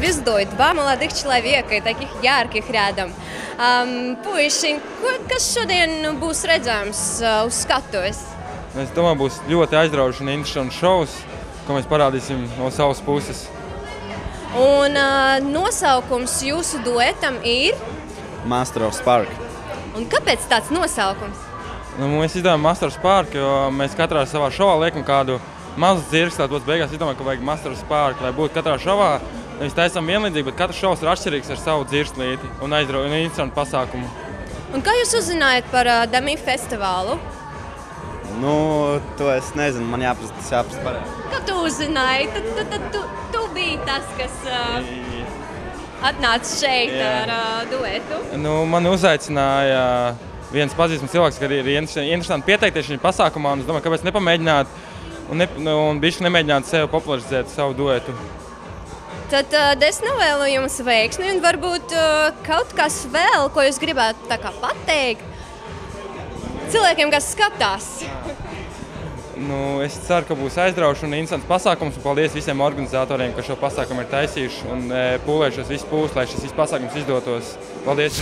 звездой, два молодых человека, и таких ярких рядом. Puiši, kas šodien būs redzams uz skatuves? Es domāju, būs ļoti aizraujošs un interesants šovs, ko mēs parādīsim no savas puses. Un nosaukums jūsu duetam ir? Master of Spark. Un kāpēc tāds nosaukums? Mēs izdomājām Master of Spark, jo mēs katrā savā šovā liekam kādu mazu dzirksti, tad beigās izdomājam, ka vajag Master of Spark, lai būtu katrā šovā. Mēs taisām vienlīdzīgi, bet katrs šovs ir atšķirīgs ar savu dzirstlīti un interesantu pasākumu. Un kā jūs uzzinājāt par Dami festivālu? To es nezinu, man jāprasa pareizi. Kā tu uzzināji? Tu biji tas, kas atnāca šeit ar duetu. Mani uzaicināja viens pazīstams cilvēks, ka ir interesanti pieteikties šajā pasākumā, un es domāju, kāpēc nepamēģināt un bišķi nemēģināt sevi popularizēt savu duetu. Tad es novēlu jums veiksmi un varbūt kaut kas vēl, ko jūs gribētu tā kā pateikt cilvēkiem, kas skatās. Es ceru, ka būs aizraujošs un interesants pasākums, un paldies visiem organizatoriem, ka šo pasākumu ir taisījuši un pūlējušies visu pūs, lai šis pasākums izdotos. Paldies!